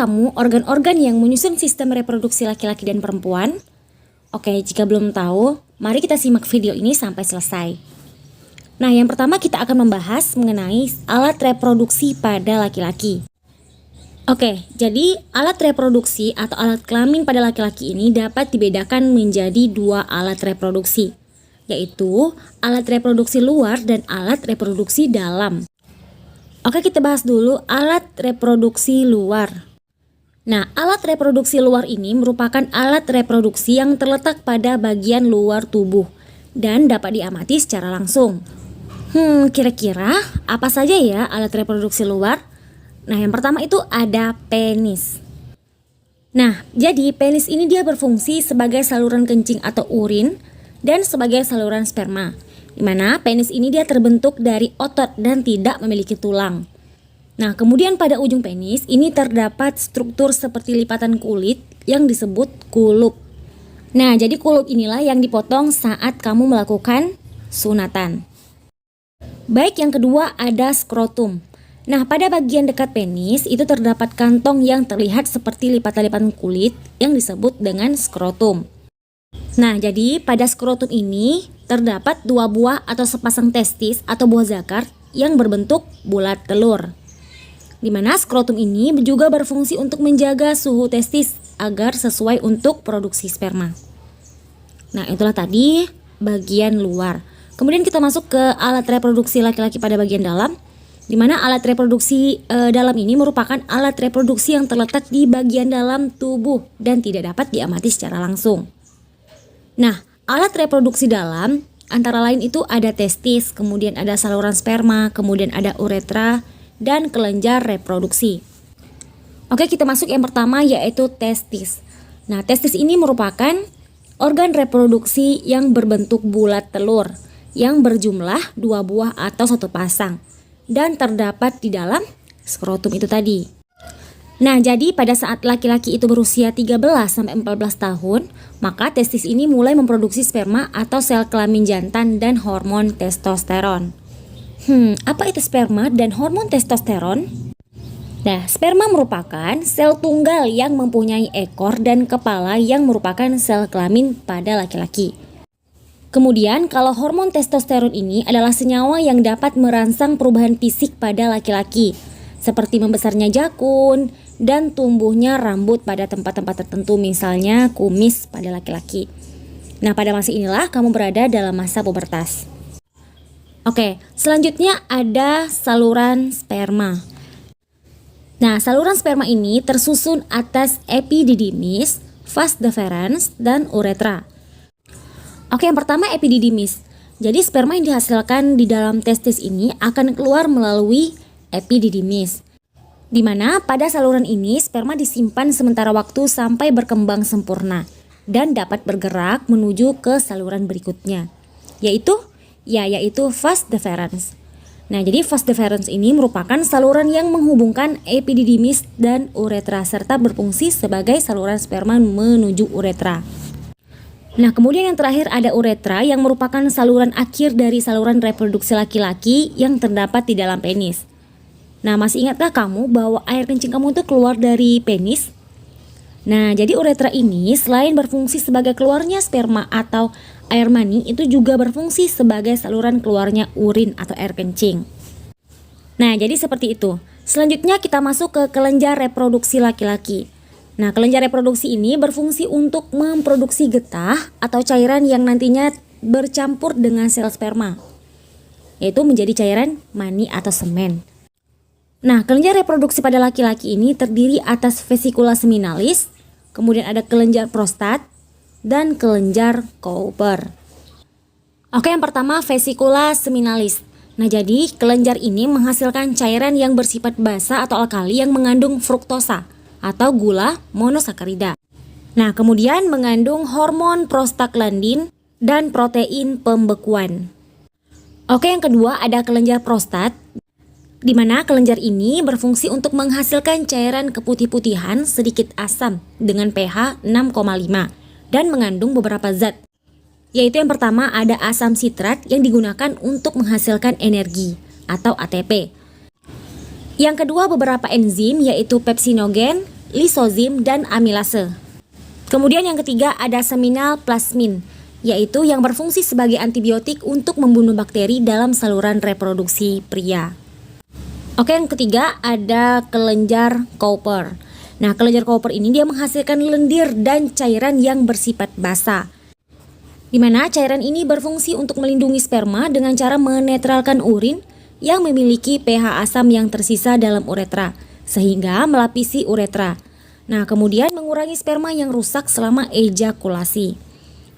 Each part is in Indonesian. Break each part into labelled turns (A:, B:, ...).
A: kamu organ-organ yang menyusun sistem reproduksi laki-laki dan perempuan? Oke, jika belum tahu, mari kita simak video ini sampai selesai. Nah, yang pertama kita akan membahas mengenai alat reproduksi pada laki-laki. Oke, jadi alat reproduksi atau alat kelamin pada laki-laki ini dapat dibedakan menjadi dua alat reproduksi, yaitu alat reproduksi luar dan alat reproduksi dalam. Oke, kita bahas dulu alat reproduksi luar. Nah, alat reproduksi luar ini merupakan alat reproduksi yang terletak pada bagian luar tubuh dan dapat diamati secara langsung. Kira-kira apa saja ya alat reproduksi luar? Nah, yang pertama itu ada penis. Nah, jadi penis ini dia berfungsi sebagai saluran kencing atau urin dan sebagai saluran sperma, di mana penis ini dia terbentuk dari otot dan tidak memiliki tulang. Nah, kemudian pada ujung penis ini terdapat struktur seperti lipatan kulit yang disebut kulup. Nah, jadi kulup inilah yang dipotong saat kamu melakukan sunatan. Baik, yang kedua ada skrotum. Nah, pada bagian dekat penis itu terdapat kantong yang terlihat seperti lipatan-lipatan kulit yang disebut dengan skrotum. Nah, jadi pada skrotum ini terdapat dua buah atau sepasang testis atau buah zakar yang berbentuk bulat telur. Di mana skrotum ini juga berfungsi untuk menjaga suhu testis agar sesuai untuk produksi sperma. Nah, itulah tadi bagian luar. Kemudian kita masuk ke alat reproduksi laki-laki pada bagian dalam, di mana alat reproduksi dalam ini merupakan alat reproduksi yang terletak di bagian dalam tubuh dan tidak dapat diamati secara langsung. Nah, alat reproduksi dalam antara lain itu ada testis, kemudian ada saluran sperma, kemudian ada uretra, dan kelenjar reproduksi. Oke, kita masuk yang pertama yaitu testis. Nah, testis ini merupakan organ reproduksi yang berbentuk bulat telur yang berjumlah dua buah atau satu pasang dan terdapat di dalam skrotum itu tadi. Nah, jadi pada saat laki-laki itu berusia 13-14 tahun, maka testis ini mulai memproduksi sperma atau sel kelamin jantan dan hormon testosteron. Apa itu sperma dan hormon testosteron? Nah, sperma merupakan sel tunggal yang mempunyai ekor dan kepala yang merupakan sel kelamin pada laki-laki. Kemudian, kalau hormon testosteron ini adalah senyawa yang dapat merangsang perubahan fisik pada laki-laki, seperti membesarnya jakun dan tumbuhnya rambut pada tempat-tempat tertentu, misalnya kumis pada laki-laki. Nah, pada masa inilah kamu berada dalam masa pubertas. Oke, selanjutnya ada saluran sperma. Nah, saluran sperma ini tersusun atas epididymis, vas deferens, dan uretra. Oke, yang pertama epididymis. Jadi sperma yang dihasilkan di dalam testis ini akan keluar melalui epididymis, di mana pada saluran ini sperma disimpan sementara waktu sampai berkembang sempurna dan dapat bergerak menuju ke saluran berikutnya, yaitu vas deferens. Nah, jadi vas deferens ini merupakan saluran yang menghubungkan epididymis dan uretra serta berfungsi sebagai saluran sperma menuju uretra. Nah, kemudian yang terakhir ada uretra yang merupakan saluran akhir dari saluran reproduksi laki-laki yang terdapat di dalam penis. Nah, masih ingatkah kamu bahwa air kencing kamu itu keluar dari penis? Nah, jadi uretra ini selain berfungsi sebagai keluarnya sperma atau air mani, itu juga berfungsi sebagai saluran keluarnya urin atau air kencing. Nah, jadi seperti itu. Selanjutnya kita masuk ke kelenjar reproduksi laki-laki. Nah, kelenjar reproduksi ini berfungsi untuk memproduksi getah atau cairan yang nantinya bercampur dengan sel sperma, yaitu menjadi cairan mani atau semen. Nah, kelenjar reproduksi pada laki-laki ini terdiri atas vesikula seminalis, kemudian ada kelenjar prostat, dan kelenjar Cowper. Oke, yang pertama vesikula seminalis. Nah, jadi kelenjar ini menghasilkan cairan yang bersifat basa atau alkali yang mengandung fruktosa atau gula monosakarida. Nah, kemudian mengandung hormon prostaglandin dan protein pembekuan. Oke, yang kedua ada kelenjar prostat, di mana kelenjar ini berfungsi untuk menghasilkan cairan keputih-putihan sedikit asam dengan pH 6,5 dan mengandung beberapa zat, yaitu yang pertama ada asam sitrat yang digunakan untuk menghasilkan energi atau ATP. Yang kedua beberapa enzim yaitu pepsinogen lisozim, dan amilase. Kemudian yang ketiga ada seminal plasmin, yaitu yang berfungsi sebagai antibiotik untuk membunuh bakteri dalam saluran reproduksi pria. Oke, yang ketiga ada kelenjar Cowper. Nah, kelenjar Cowper ini dia menghasilkan lendir dan cairan yang bersifat basa, di mana cairan ini berfungsi untuk melindungi sperma dengan cara menetralkan urin yang memiliki pH asam yang tersisa dalam uretra, sehingga melapisi uretra. Nah, kemudian mengurangi sperma yang rusak selama ejakulasi.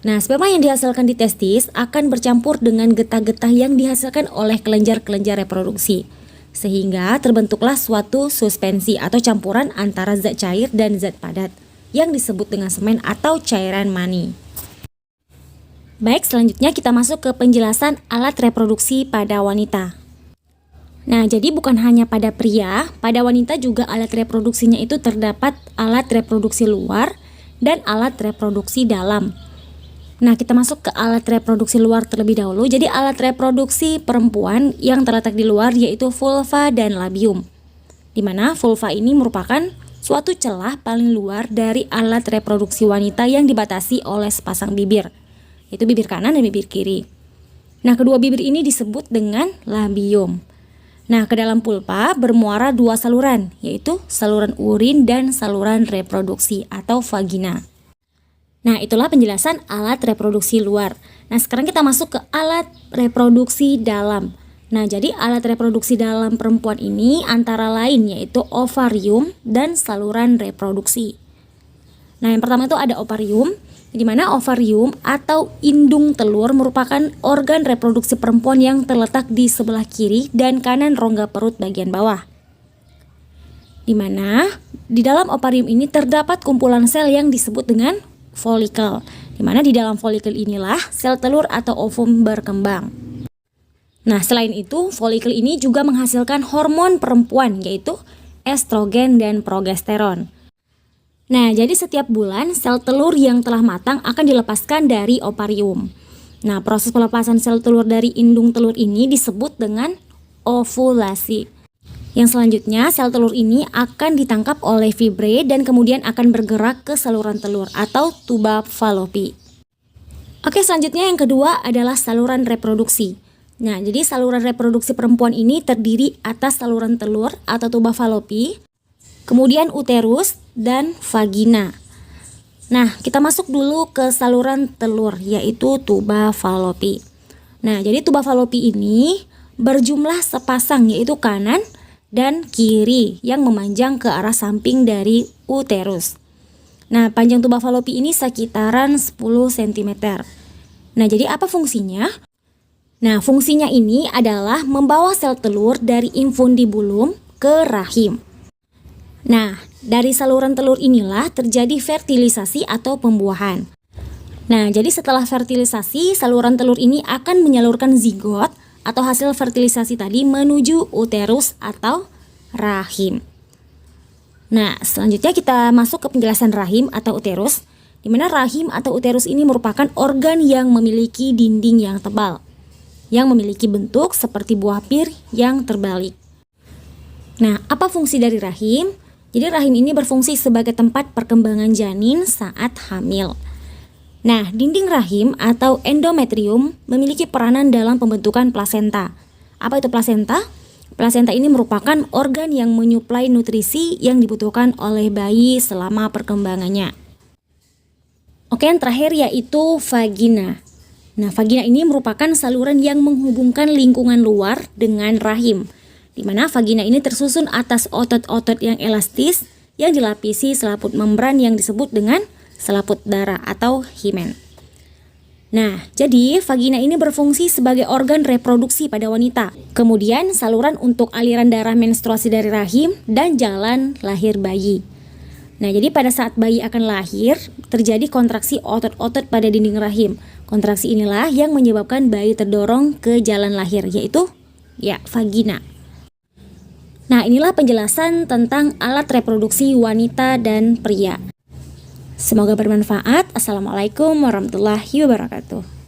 A: Nah, sperma yang dihasilkan di testis akan bercampur dengan getah-getah yang dihasilkan oleh kelenjar-kelenjar reproduksi, sehingga terbentuklah suatu suspensi atau campuran antara zat cair dan zat padat yang disebut dengan semen atau cairan mani. Baik, selanjutnya kita masuk ke penjelasan alat reproduksi pada wanita. Nah, jadi bukan hanya pada pria, pada wanita juga alat reproduksinya itu terdapat alat reproduksi luar dan alat reproduksi dalam. Nah, kita masuk ke alat reproduksi luar terlebih dahulu. Jadi alat reproduksi perempuan yang terletak di luar yaitu vulva dan labium. Di mana vulva ini merupakan suatu celah paling luar dari alat reproduksi wanita yang dibatasi oleh sepasang bibir, yaitu bibir kanan dan bibir kiri. Nah, kedua bibir ini disebut dengan labium. Nah, ke dalam pulpa bermuara dua saluran, yaitu saluran urin dan saluran reproduksi atau vagina. Nah, itulah penjelasan alat reproduksi luar. Nah, sekarang kita masuk ke alat reproduksi dalam. Nah, jadi alat reproduksi dalam perempuan ini antara lain yaitu ovarium dan saluran reproduksi. Nah, yang pertama itu ada ovarium, di mana ovarium atau indung telur merupakan organ reproduksi perempuan yang terletak di sebelah kiri dan kanan rongga perut bagian bawah. Di mana di dalam ovarium ini terdapat kumpulan sel yang disebut dengan folikel. Di mana di dalam folikel inilah sel telur atau ovum berkembang. Nah, selain itu, folikel ini juga menghasilkan hormon perempuan yaitu estrogen dan progesteron. Nah, jadi setiap bulan sel telur yang telah matang akan dilepaskan dari ovarium. Nah, proses pelepasan sel telur dari indung telur ini disebut dengan ovulasi. Yang selanjutnya, sel telur ini akan ditangkap oleh fibre dan kemudian akan bergerak ke saluran telur atau tuba falopi. Oke, selanjutnya yang kedua adalah saluran reproduksi. Nah, jadi saluran reproduksi perempuan ini terdiri atas saluran telur atau tuba falopi, kemudian uterus dan vagina. Nah, kita masuk dulu ke saluran telur yaitu tuba falopi. Nah, jadi tuba falopi ini berjumlah sepasang yaitu kanan dan kiri yang memanjang ke arah samping dari uterus. Nah, panjang tuba falopi ini sekitaran 10 cm. Nah, jadi apa fungsinya? Nah, fungsinya ini adalah membawa sel telur dari infundibulum ke rahim. Nah, dari saluran telur inilah terjadi fertilisasi atau pembuahan. Nah, jadi setelah fertilisasi, saluran telur ini akan menyalurkan zigot atau hasil fertilisasi tadi menuju uterus atau rahim. Nah, selanjutnya kita masuk ke penjelasan rahim atau uterus, di mana rahim atau uterus ini merupakan organ yang memiliki dinding yang tebal, yang memiliki bentuk seperti buah pir yang terbalik. Nah, apa fungsi dari rahim? Jadi rahim ini berfungsi sebagai tempat perkembangan janin saat hamil. Nah, dinding rahim atau endometrium memiliki peranan dalam pembentukan plasenta. Apa itu plasenta? Plasenta ini merupakan organ yang menyuplai nutrisi yang dibutuhkan oleh bayi selama perkembangannya. Oke, yang terakhir yaitu vagina. Nah, vagina ini merupakan saluran yang menghubungkan lingkungan luar dengan rahim, di mana vagina ini tersusun atas otot-otot yang elastis yang dilapisi selaput membran yang disebut dengan selaput darah atau himen. Nah, jadi vagina ini berfungsi sebagai organ reproduksi pada wanita. Kemudian saluran untuk aliran darah menstruasi dari rahim dan jalan lahir bayi. Nah, jadi pada saat bayi akan lahir, terjadi kontraksi otot-otot pada dinding rahim. Kontraksi inilah yang menyebabkan bayi terdorong ke jalan lahir, yaitu vagina. Nah, inilah penjelasan tentang alat reproduksi wanita dan pria. Semoga bermanfaat. Assalamualaikum warahmatullahi wabarakatuh.